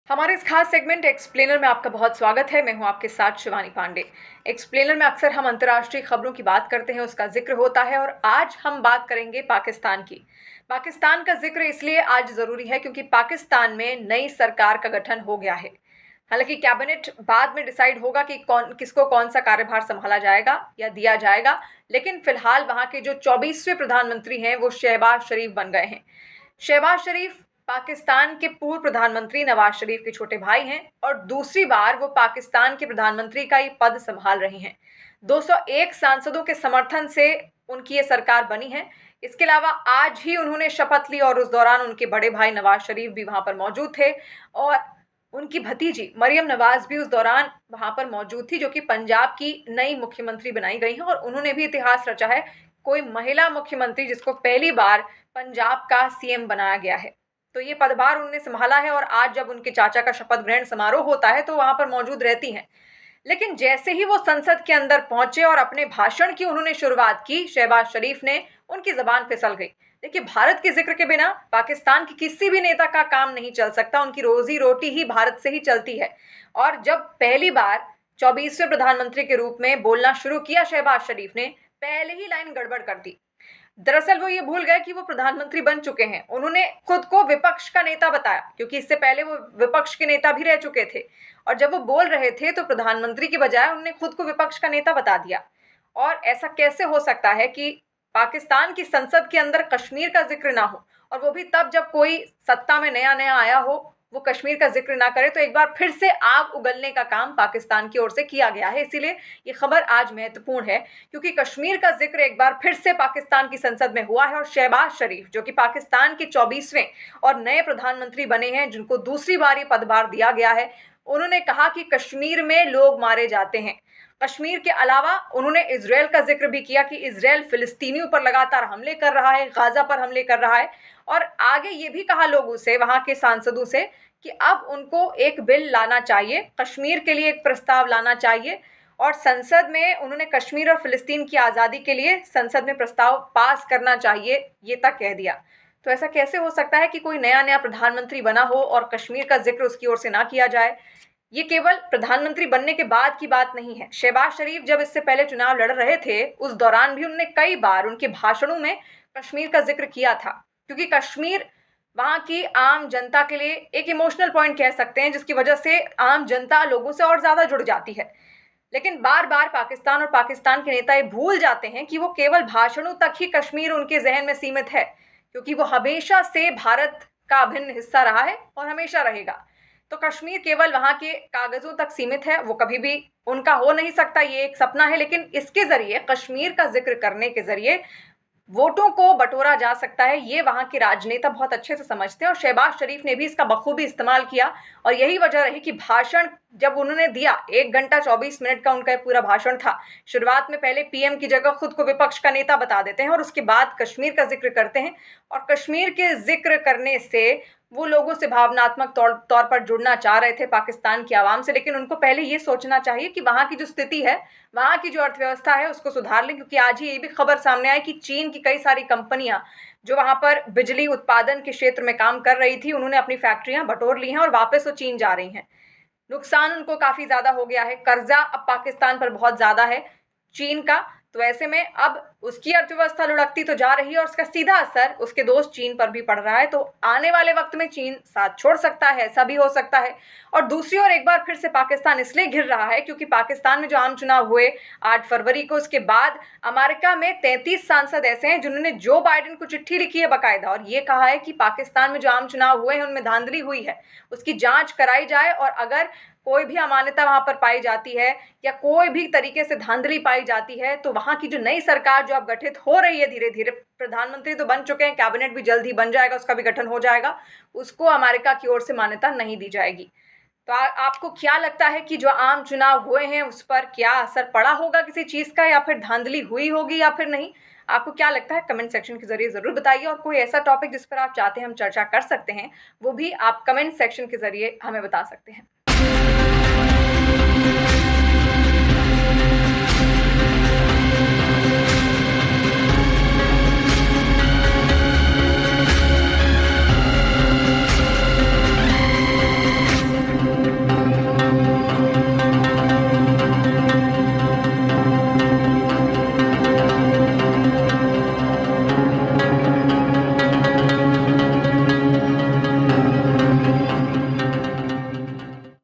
हमारे इस खास सेगमेंट एक्सप्लेनर में आपका बहुत स्वागत है। मैं हूं आपके साथ शिवानी पांडे। एक्सप्लेनर में अक्सर हम अंतर्राष्ट्रीय खबरों की बात करते हैं, उसका जिक्र होता है और आज हम बात करेंगे पाकिस्तान की। पाकिस्तान का जिक्र इसलिए आज ज़रूरी है क्योंकि पाकिस्तान में नई सरकार का गठन हो गया है। हालांकि कैबिनेट बाद में डिसाइड होगा कि किसको कौन सा कार्यभार संभाला जाएगा या दिया जाएगा, लेकिन फिलहाल वहां के जो 24वें प्रधानमंत्री हैं वो शहबाज शरीफ बन गए हैं। शहबाज शरीफ पाकिस्तान के पूर्व प्रधानमंत्री नवाज शरीफ के छोटे भाई हैं और दूसरी बार वो पाकिस्तान के प्रधानमंत्री का ही पद संभाल रहे हैं। 201 सांसदों के समर्थन से उनकी ये सरकार बनी है। इसके अलावा आज ही उन्होंने शपथ ली और उस दौरान उनके बड़े भाई नवाज शरीफ भी वहां पर मौजूद थे और उनकी भतीजी मरियम नवाज भी उस दौरान वहां पर मौजूद थी, जो कि पंजाब की नई मुख्यमंत्री बनाई गई हैं और उन्होंने भी इतिहास रचा है। कोई महिला मुख्यमंत्री जिसको पहली बार पंजाब का सीएम बनाया गया है, तो ये पदभार उन्होंने संभाला है और आज जब उनके चाचा का शपथ ग्रहण समारोह होता है तो वहां पर मौजूद रहती हैं। लेकिन जैसे ही वो संसद के अंदर पहुंचे और अपने भाषण की उन्होंने शुरुआत की, शहबाज शरीफ ने, उनकी जबान फिसल गई। देखिए, भारत के जिक्र के बिना पाकिस्तान के किसी भी नेता का काम नहीं चल सकता। उनकी रोजी रोटी ही भारत से ही चलती है। और जब पहली बार 24वें प्रधानमंत्री के रूप में बोलना शुरू किया शहबाज शरीफ ने, पहले ही लाइन गड़बड़ कर दी। दरअसल वो ये भूल गए कि वो प्रधानमंत्री बन चुके हैं। उन्होंने खुद को विपक्ष का नेता बताया, क्योंकि इससे पहले वो विपक्ष के नेता भी रह चुके थे। और जब वो बोल रहे थे तो प्रधानमंत्री की बजाय उन्होंने खुद को विपक्ष का नेता बता दिया। और ऐसा कैसे हो सकता है कि पाकिस्तान की संसद के अंदर कश्मीर का जिक्र ना हो, और वो भी तब जब कोई सत्ता में नया नया आया हो, वो कश्मीर का जिक्र ना करे। तो एक बार फिर से आग उगलने का काम पाकिस्तान की ओर से किया गया है। इसीलिए ये खबर आज महत्वपूर्ण है, क्योंकि कश्मीर का जिक्र एक बार फिर से पाकिस्तान की संसद में हुआ है और शहबाज शरीफ, जो कि पाकिस्तान के 24वें और नए प्रधानमंत्री बने हैं, जिनको दूसरी बार ये पदभार दिया गया है, उन्होंने कहा कि कश्मीर में लोग मारे जाते हैं। कश्मीर के अलावा उन्होंने इजरायल का जिक्र भी किया कि इजरायल फिलिस्तीनियों पर लगातार हमले कर रहा है, गाजा पर हमले कर रहा है। और आगे ये भी कहा लोगों से, वहां के सांसदों से, कि अब उनको एक बिल लाना चाहिए, कश्मीर के लिए एक प्रस्ताव लाना चाहिए। और संसद में उन्होंने कश्मीर और फिलिस्तीन की आज़ादी के लिए संसद में प्रस्ताव पास करना चाहिए, ये तक कह दिया। तो ऐसा कैसे हो सकता है कि कोई नया नया प्रधानमंत्री बना हो और कश्मीर का जिक्र उसकी ओर से ना किया जाए? ये केवल प्रधानमंत्री बनने के बाद की बात नहीं है। शहबाज शरीफ जब इससे पहले चुनाव लड़ रहे थे, उस दौरान भी उन्होंने कई बार उनके भाषणों में कश्मीर का जिक्र किया था, क्योंकि कश्मीर वहां की आम जनता के लिए एक इमोशनल पॉइंट कह सकते हैं, जिसकी वजह से आम जनता लोगों से और ज्यादा जुड़ जाती है। लेकिन बार बार पाकिस्तान और पाकिस्तान के नेता ये भूल जाते हैं कि वो केवल भाषणों तक ही कश्मीर उनके जहन में सीमित है, क्योंकि वो हमेशा से भारत का अभिन्न हिस्सा रहा है और हमेशा रहेगा। तो कश्मीर केवल वहां के कागजों तक सीमित है, वो कभी भी उनका हो नहीं सकता, ये एक सपना है। लेकिन इसके जरिए, कश्मीर का जिक्र करने के जरिए, वोटों को बटोरा जा सकता है। ये वहां के राजनेता बहुत अच्छे से समझते हैं और शहबाज शरीफ ने भी इसका बखूबी इस्तेमाल किया। और यही वजह रही कि भाषण जब उन्होंने दिया, 1 घंटा 24 मिनट का उनका पूरा भाषण था। शुरुआत में पहले पीएम की जगह खुद को विपक्ष का नेता बता देते हैं और उसके बाद कश्मीर का जिक्र करते हैं। और कश्मीर के जिक्र करने से वो लोगों से भावनात्मक तौर पर जुड़ना चाह रहे थे, पाकिस्तान की आवाम से। लेकिन उनको पहले ये सोचना चाहिए कि वहां की जो स्थिति है, वहां की जो अर्थव्यवस्था है, उसको सुधार लें। क्योंकि आज ही ये भी खबर सामने आई कि चीन की कई सारी कंपनियां जो वहां पर बिजली उत्पादन के क्षेत्र में काम कर रही थी, उन्होंने अपनी फैक्ट्रियां बटोर ली हैं और वापस वो चीन जा रही हैं। नुकसान उनको काफी ज्यादा हो गया है। कर्जा अब पाकिस्तान पर बहुत ज्यादा है चीन का। तो ऐसे में अब उसकी अर्थव्यवस्था लुढ़कती तो जा रही है और उसका सीधा असर उसके दोस्त चीन पर भी पड़ रहा है। तो आने वाले वक्त में चीन साथ छोड़ सकता है, ऐसा भी हो सकता है। और दूसरी ओर एक बार फिर से पाकिस्तान इसलिए घिर रहा है क्योंकि पाकिस्तान में जो आम चुनाव हुए 8 फरवरी को, उसके बाद अमेरिका में 33 सांसद ऐसे हैं जिन्होंने जो बाइडेन को चिट्ठी लिखी है बाकायदा, और ये कहा है कि पाकिस्तान में जो आम चुनाव हुए हैं उनमें धांधली हुई है, उसकी जांच कराई जाए। और अगर कोई भी अमानता वहां पर पाई जाती है या कोई भी तरीके से धांधली पाई जाती है, तो वहां की जो नई सरकार जो अब गठित हो रही है, धीरे धीरे, प्रधानमंत्री तो बन चुके हैं, कैबिनेट भी जल्द ही बन जाएगा, उसका भी गठन हो जाएगा, उसको अमेरिका की ओर से मान्यता नहीं दी जाएगी। तो आपको क्या लगता है कि जो आम चुनाव हुए हैं उस पर क्या असर पड़ा होगा किसी चीज का, या फिर धांधली हुई होगी या फिर नहीं? आपको क्या लगता है, कमेंट सेक्शन के जरिए जरूर बताइए। और कोई ऐसा टॉपिक जिस पर आप चाहते हैं हम चर्चा कर सकते हैं, वो भी आप कमेंट सेक्शन के जरिए हमें बता सकते हैं।